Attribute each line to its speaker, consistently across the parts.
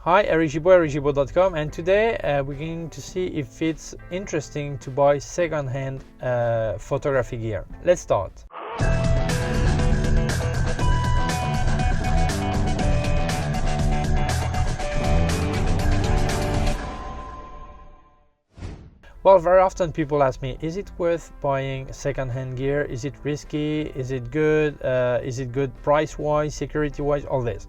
Speaker 1: Hi, Eric Gimbal, ericgimbal.com, and today we're going to see if it's interesting to buy second-hand photography gear. Let's start. Well, very often people ask me, is it worth buying second-hand gear? Is it risky? Is it good? Is it good price-wise, security-wise, all this?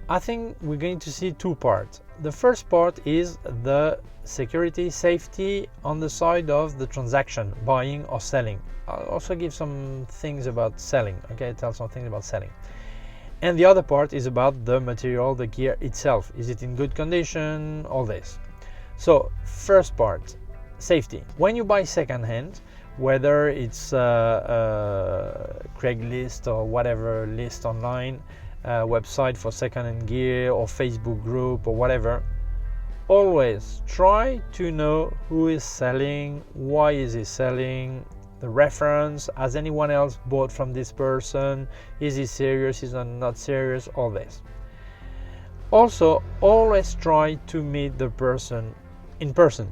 Speaker 1: I think we're going to see two parts. The first part is the security, safety on the side of the transaction, buying or selling. I'll also give some things about selling, okay, tell some things about selling. And the other part is about the material, the gear itself. Is it in good condition, all this. So, first part, safety. When you buy second-hand, whether it's Craigslist or whatever list online, website for second-hand gear or Facebook group or whatever, always try to know who is selling, why is he selling, the reference, has anyone else bought from this person, is he serious, is he not serious, all this. Also, always try to meet the person in person.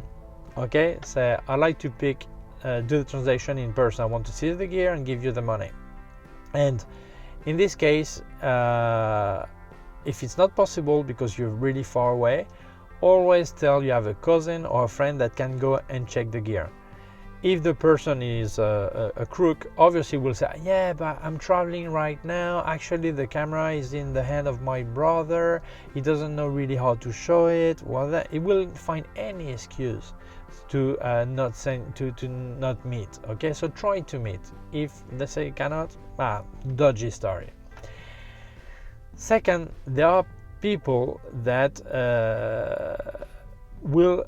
Speaker 1: Okay, so I like to do the transaction in person. I want to see the gear and give you the money. And in this case, if it's not possible because you're really far away, always tell you have a cousin or a friend that can go and check the gear. If the person is a crook, obviously will say, yeah, but I'm traveling right now. Actually, the camera is in the hand of my brother. He doesn't know really how to show it. Well, he will find any excuse to not meet. Okay, so try to meet. If they say cannot, dodgy story. Second, there are people that will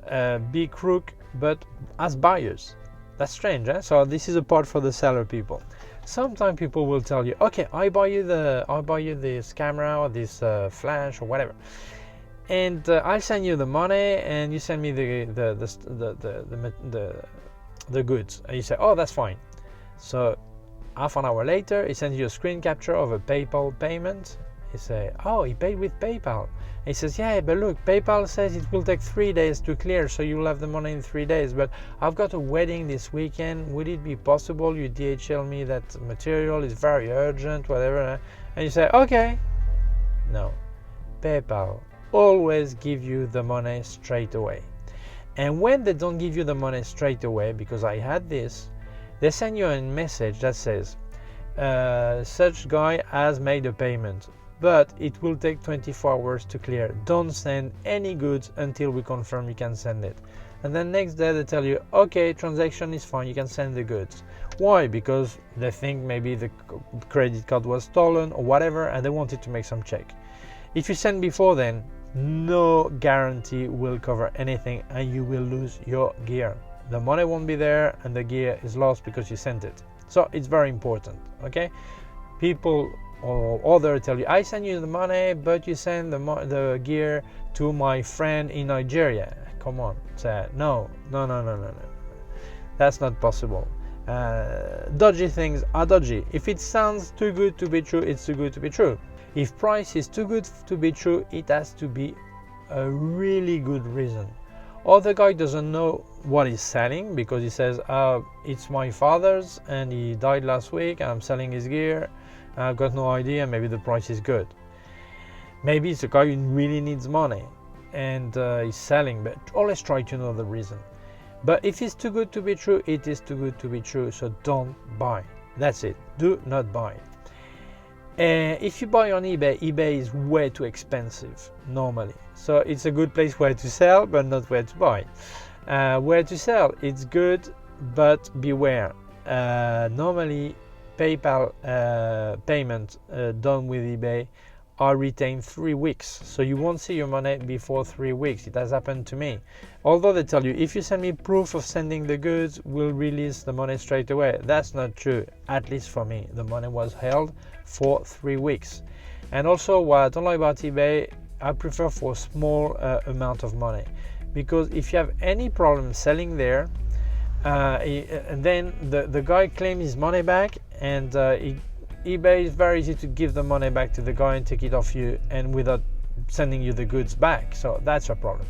Speaker 1: be crook but as buyers. That's strange, eh? So this is a part for the seller people. Sometimes people will tell you, okay, I'll buy you this camera or this flash or whatever, and I'll send you the money, and you send me the goods. And you say, oh, that's fine. So half an hour later, he sends you a screen capture of a PayPal payment. You say, oh, he paid with PayPal. He says, yeah, but look, PayPal says it will take 3 days to clear, so you'll have the money in 3 days. But I've got a wedding this weekend. Would it be possible you DHL me that material? It's very urgent, whatever. And you say, okay. No, PayPal always give you the money straight away. And when they don't give you the money straight away, because I had this, they send you a message that says, such guy has made a payment, but it will take 24 hours to clear. Don't send any goods until we confirm you can send it. And then next day they tell you, okay, transaction is fine, you can send the goods. Why? Because they think maybe the credit card was stolen or whatever, and they wanted to make some check. If you send before then, no guarantee will cover anything, and you will lose your gear. The money won't be there, and the gear is lost because you sent it. So it's very important, okay? People or other tell you, I send you the money, but you send the gear to my friend in Nigeria. Come on, say no. That's not possible. Dodgy things are dodgy. If it sounds too good to be true, it's too good to be true. If price is too good to be true, it has to be a really good reason. Or the guy doesn't know what he's selling because he says, it's my father's and he died last week and I'm selling his gear. I've got no idea, maybe the price is good. Maybe it's a guy who really needs money and he's selling, but always try to know the reason. But if it's too good to be true, it is too good to be true, so don't buy. That's it, do not buy. If you buy on eBay, eBay is way too expensive normally. So it's a good place where to sell, but not where to buy. Where to sell, it's good, but beware. Normally, PayPal payment done with eBay are retained 3 weeks, so you won't see your money before 3 weeks. It has happened to me. Although they tell you, if you send me proof of sending the goods, we'll release the money straight away. That's not true, at least for me. The money was held for 3 weeks. And also, what I don't like about eBay, I prefer for a small amount of money, because if you have any problem selling there, and then the guy claims his money back, and eBay is very easy to give the money back to the guy and take it off you, and without sending you the goods back. So that's a problem.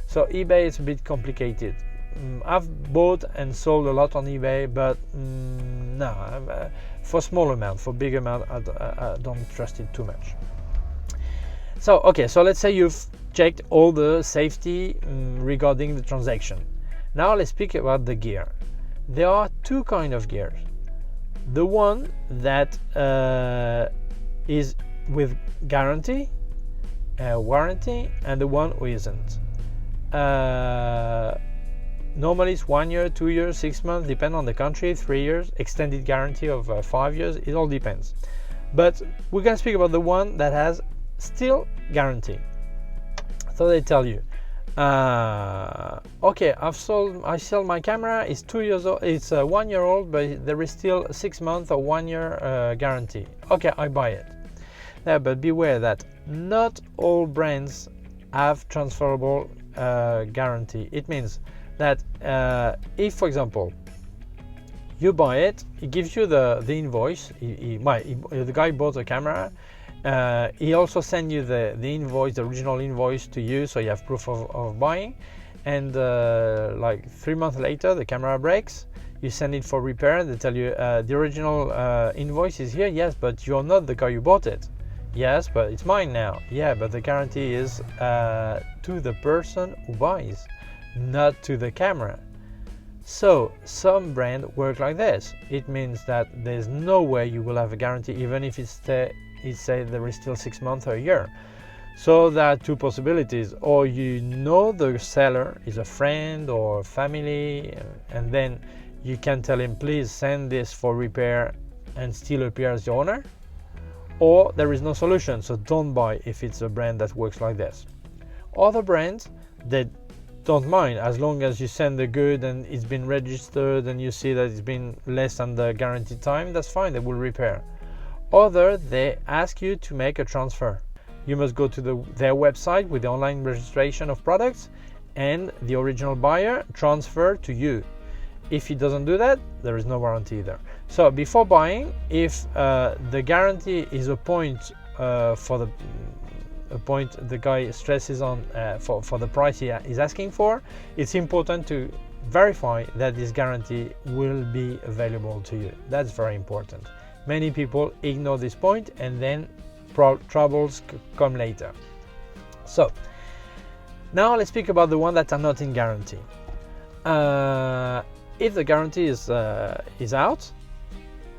Speaker 1: So eBay is a bit complicated. I've bought and sold a lot on eBay, but no, for small amount. For big amount, I don't trust it too much. So okay, so let's say you've checked all the safety regarding the transaction. Now let's speak about the gear. There are two kinds of gears. The one that is with guarantee, warranty, and the one who isn't. Normally it's 1 year, 2 years, 6 months, depend on the country, 3 years, extended guarantee of 5 years, it all depends. But we're going to speak about the one that has still guarantee. So they tell you, okay, I sold my camera, it's 2 years old, it's 1 year old, but there is still 6 months or 1 year guarantee. Okay, I buy it. Yeah, but beware that not all brands have transferable guarantee. It means that if, for example, you buy it, he gives you the invoice. The guy bought the camera. He also sends you the invoice, the original invoice to you, so you have proof of buying. And like 3 months later, the camera breaks. You send it for repair. They tell you the original invoice is here. Yes, but you're not the guy who bought it. Yes, but it's mine now. Yeah, but the guarantee is to the person who buys, not to the camera. So some brands work like this. It means that there's no way you will have a guarantee, even if it's say there is still 6 months or a year. So there are two possibilities: or you know the seller is a friend or family, and then you can tell him, please send this for repair, and still appear as the owner. Or there is no solution, so don't buy if it's a brand that works like this. Other brands, they don't mind as long as you send the good and it's been registered and you see that it's been less than the guaranteed time, that's fine, they will repair. Other, they ask you to make a transfer. You must go to their website with the online registration of products and the original buyer transfer to you. If he doesn't do that, there is no warranty either. So before buying, if the guarantee is a point the guy stresses on for the price he is asking for, it's important to verify that this guarantee will be available to you. That's very important. Many people ignore this point, and then troubles come later. So now let's speak about the one that are not in guarantee. If the guarantee is out,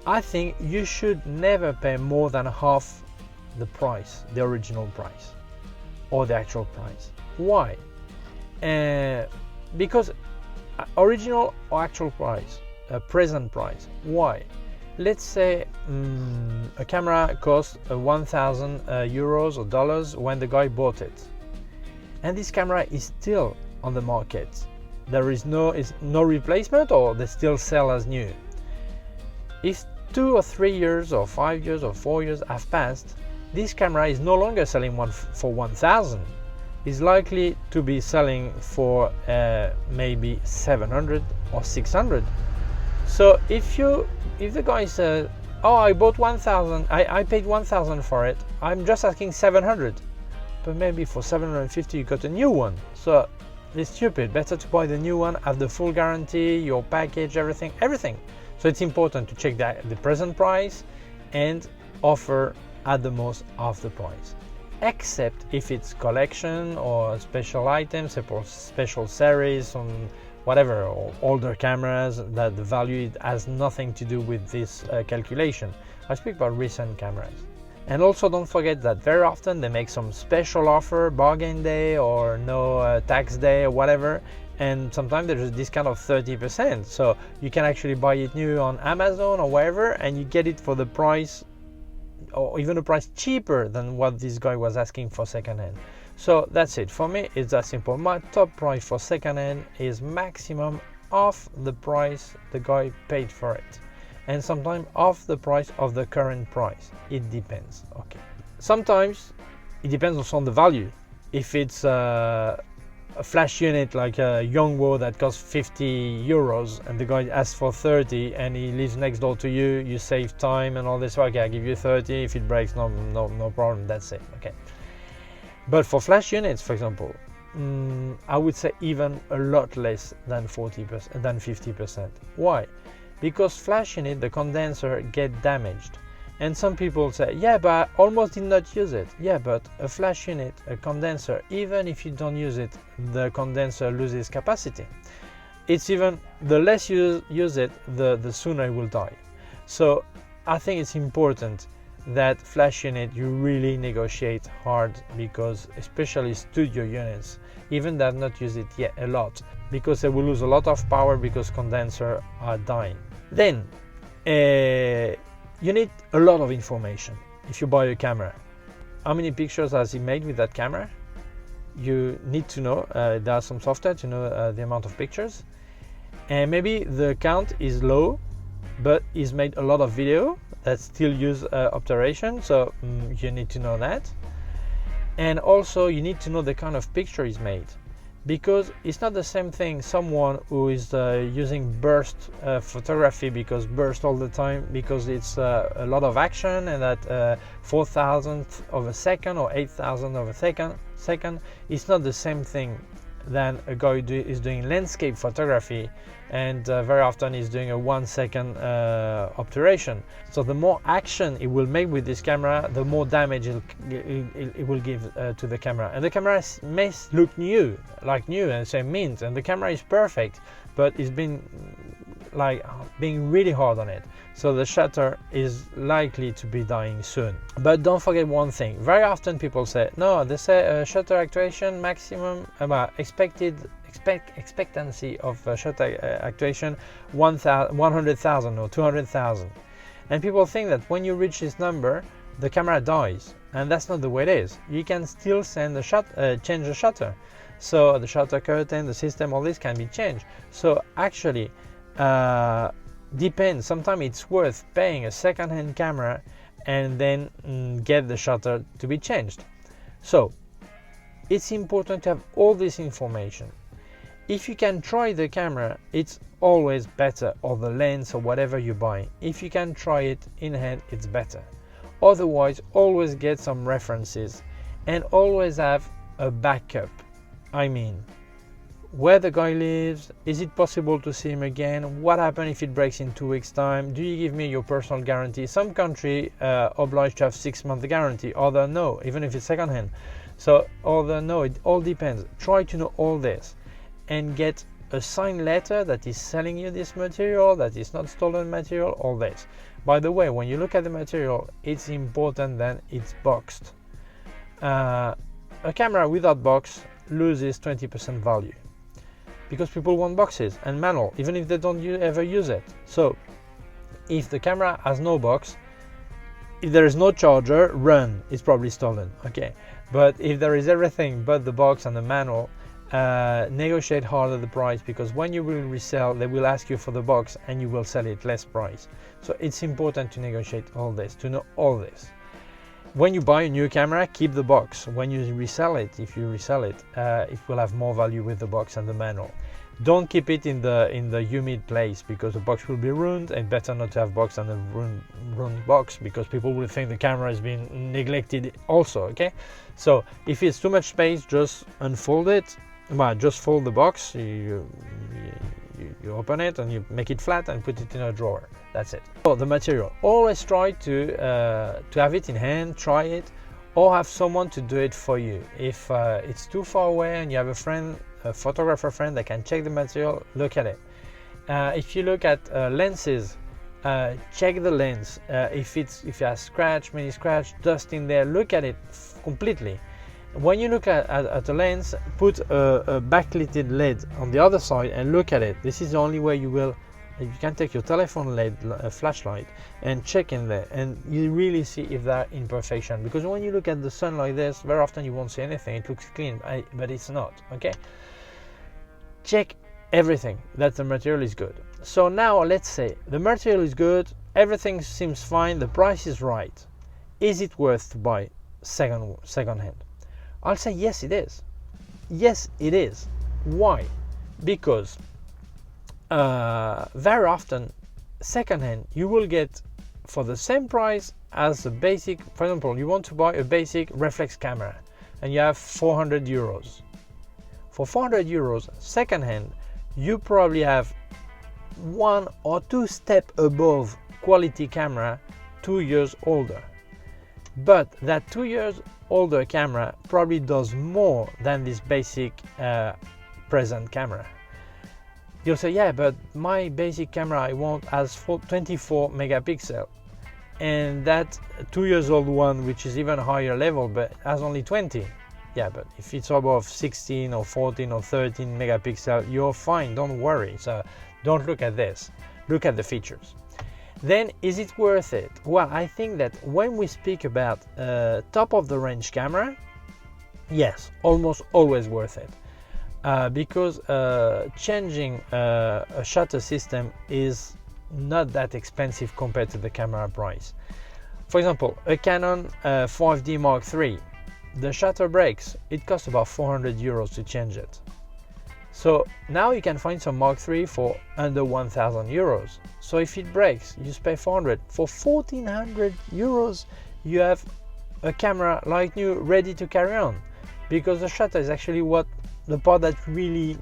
Speaker 1: I think you should never pay more than half the price, the original price, or the actual price. Why? Because original or actual price, present price. Why? Let's say a camera cost 1,000 euros or dollars when the guy bought it, and this camera is still on the market. There is no replacement, or they still sell as new. If 2 or 3 years or 5 years or 4 years have passed, this camera is no longer selling for 1,000. It's likely to be selling for maybe 700 or 600. So if the guy says, oh, I bought 1,000, I paid 1,000 for it, I'm just asking 700, but maybe for 750 you got a new one. So it's stupid. Better to buy the new one, have the full guarantee, your package, everything. So it's important to check the present price and offer at the most half the price, except if it's collection or special items, special series, whatever, or older cameras that the value has nothing to do with this calculation. I speak about recent cameras. And also don't forget that very often they make some special offer, bargain day or no tax day or whatever, and sometimes there's a discount of 30%. So you can actually buy it new on Amazon or wherever, and you get it for the price, or even a price cheaper than what this guy was asking for secondhand. So that's it. For me, it's that simple. My top price for secondhand is maximum half the price the guy paid for it, and sometimes half the price of the current price. It depends. Okay. Sometimes it depends also on the value. If it's a flash unit like a Yongnuo that costs 50 euros and the guy asks for 30 and he lives next door to you, you save time and all this. Okay, I give you 30. If it breaks, no problem. That's it. Okay. But for flash units, for example, I would say even a lot less than 40%, than 50%. Why? Because flash unit, the condenser get damaged. And some people say, yeah, but I almost did not use it. Yeah, but a flash unit, a condenser, even if you don't use it, the condenser loses capacity. It's even, the less you use it, the sooner it will die. So I think it's important that flash unit you really negotiate hard, because especially studio units, even that not use it yet a lot, because they will lose a lot of power because condenser are dying. Then you need a lot of information. If you buy a camera, how many pictures has he made with that camera? You need to know, there are some software to know the amount of pictures, and maybe the count is low, but he's made a lot of video that still use obturation, so you need to know that. And also you need to know the kind of picture he's made, because it's not the same thing someone who is using burst photography, because burst all the time, because it's a lot of action, and at 4,000th of a second or 8,000th of a second, it's not the same thing than a guy who is doing landscape photography, and very often he's doing a 1 second obturation. So the more action it will make with this camera, the more damage it will give to the camera. And the camera may look new, like new, and say mint, and the camera is perfect, but it's been like being really hard on it, so the shutter is likely to be dying soon. But don't forget one thing, very often people say, no, they say shutter actuation maximum expectancy of shutter actuation 100,000 or 200,000, and people think that when you reach this number the camera dies, and that's not the way it is. You can still send the change the shutter, so the shutter curtain, the system, all this can be changed. So actually depends, sometimes it's worth paying a second-hand camera and then get the shutter to be changed. So it's important to have all this information. If you can try the camera, it's always better, or the lens or whatever you buy. If you can try it in hand, it's better. Otherwise, always get some references and always have a backup. I mean, where the guy lives, is it possible to see him again, what happens if it breaks in 2 weeks time, do you give me your personal guarantee? Some country obliged to have 6 month guarantee, other no, even if it's second hand. So other no, it all depends. Try to know all this and get a signed letter that is selling you this material, that is not stolen material, all this. By the way, when you look at the material, it's important that it's boxed. A camera without box loses 20% value, because people want boxes and manual, even if they don't ever use it. So if the camera has no box, if there is no charger, run, it's probably stolen, okay? But if there is everything but the box and the manual, negotiate harder the price, because when you will resell, they will ask you for the box and you will sell it less price. So it's important to negotiate all this, to know all this. When you buy a new camera, keep the box. When you resell it, if you resell it, it will have more value with the box and the manual. Don't keep it in the humid place, because the box will be ruined, and better not to have box than a ruined box, because people will think the camera has been neglected also, okay? So if it's too much space, just unfold it. Well, just fold the box, you open it and you make it flat and put it in a drawer. That's it. So the material, always try to have it in hand, try it, or have someone to do it for you. If it's too far away and you have a friend, a photographer friend that can check the material, look at it. If you look at lenses, check the lens. If it has scratch, mini scratch, dust in there, look at it completely. When you look at a lens, put a backlit lid on the other side and look at it. This is the only way you will. You can take your telephone lid, flashlight, and check in there, and you really see if there are imperfection. Because when you look at the sun like this, very often you won't see anything. It looks clean, but it's not. Okay. Check everything that the material is good. So now let's say the material is good, everything seems fine, the price is right. Is it worth to buy second hand? I'll say yes, it is. Yes, it is. Why? Because very often secondhand you will get for the same price as a basic. For example, you want to buy a basic reflex camera and you have 400 euros. For 400 euros second-hand, you probably have 1 or 2 steps above quality camera 2 years older. But that 2 years older camera probably does more than this basic present camera. You'll say, yeah, but my basic camera I want has 24 megapixel, and that 2 years old one, which is even higher level, but has only 20. Yeah, but if it's above 16 or 14 or 13 megapixel, you're fine, don't worry. So don't look at this, look at the features. Then is it worth it? Well, I think that when we speak about top of the range camera, yes, almost always worth it. Because changing a shutter system is not that expensive compared to the camera price. For example, a Canon 5D Mark III, the shutter breaks, it costs about 400 euros to change it. So now you can find some Mark III for under 1000 euros. So if it breaks, you pay 400. For 1400 euros, you have a camera like new, ready to carry on. Because the shutter is actually what the part that really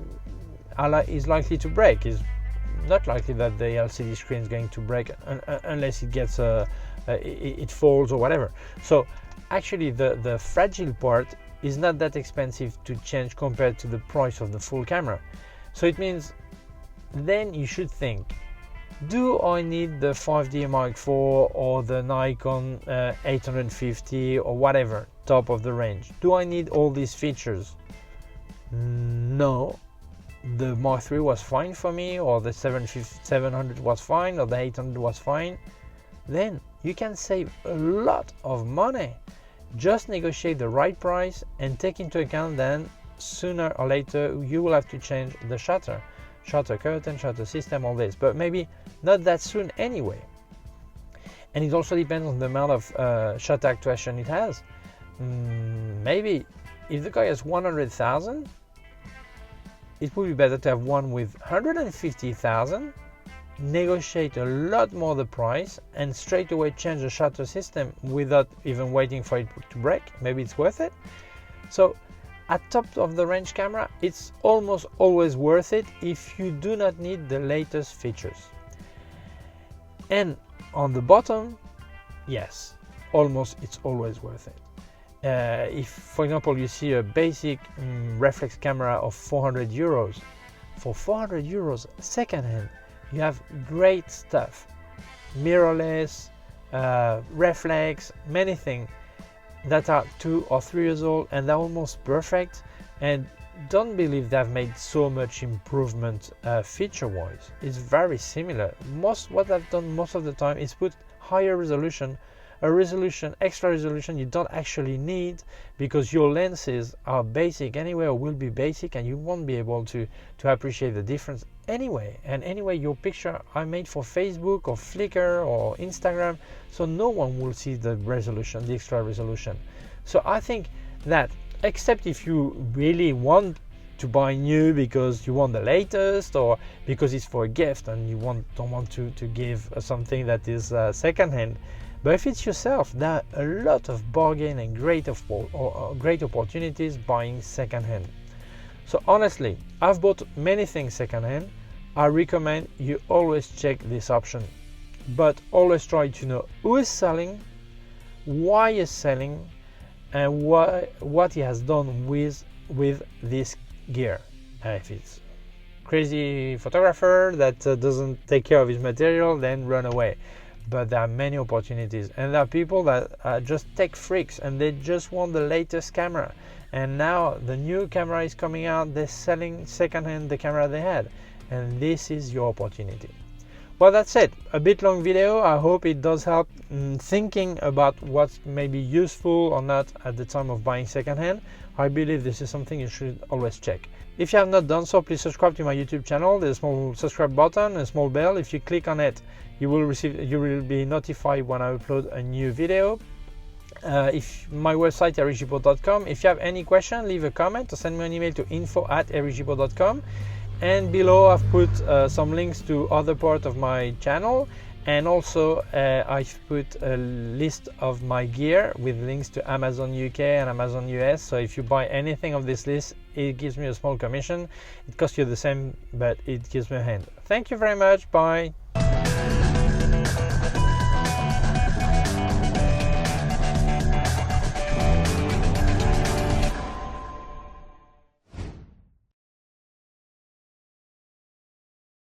Speaker 1: is likely to break. Is not likely that the LCD screen is going to break unless it gets it falls or whatever. So actually the fragile part is not that expensive to change compared to the price of the full camera. So it means then you should think, do I need the 5D Mark IV or the Nikon 850 or whatever, top of the range? Do I need all these features? No. The Mark III was fine for me, or the 700 was fine, or the 800 was fine. Then you can save a lot of money. Just negotiate the right price and take into account then sooner or later you will have to change the shutter curtain, shutter system, all this, but maybe not that soon anyway. And it also depends on the amount of shutter actuation it has. Maybe if the guy has 100,000, it would be better to have one with 150,000, negotiate a lot more the price, and straight away change the shutter system without even waiting for it to break. Maybe it's worth it. So at top of the range camera, it's almost always worth it if you do not need the latest features. And on the bottom, yes, almost it's always worth it. If, for example, you see a basic reflex camera of 400 euros, for 400 euros second-hand, you have great stuff, mirrorless, reflex, many things that are 2 or 3 years old and they're almost perfect. And don't believe they've made so much improvement feature-wise. It's very similar. What I've done most of the time is put higher resolution, extra resolution you don't actually need, because your lenses are basic anyway, or will be basic, and you won't be able to appreciate the difference anyway. And anyway, your picture are made for Facebook or Flickr or Instagram, so no one will see the resolution, the extra resolution. So I think that, except if you really want to buy new because you want the latest, or because it's for a gift and you don't want to give something that is second-hand. But if it's yourself, there are a lot of bargain and great opportunities buying second-hand. So honestly, I've bought many things second-hand. I recommend you always check this option, but always try to know who is selling, why he's selling, and what he has done with this gear. If it's crazy photographer that doesn't take care of his material, then run away. But there are many opportunities, and there are people that are just tech freaks and they just want the latest camera, and now the new camera is coming out, they're selling second-hand the camera they had, and this is your opportunity. Well, that's it, a bit long video. I hope it does help thinking about what's maybe useful or not at the time of buying second-hand. I believe this is something you should always check. If you have not done so, please subscribe to my YouTube channel. There's a small subscribe button, a small bell. If you click on it, you will be notified when I upload a new video. If my website ericsgimbal.com. If you have any question, leave a comment or send me an email to info@ericsgimbal.com. And below I've put some links to other parts of my channel, And also I've put a list of my gear with links to Amazon UK and Amazon US, so if you buy anything of this list, it gives me a small commission. It costs you the same, but it gives me a hand. Thank you very much. Bye.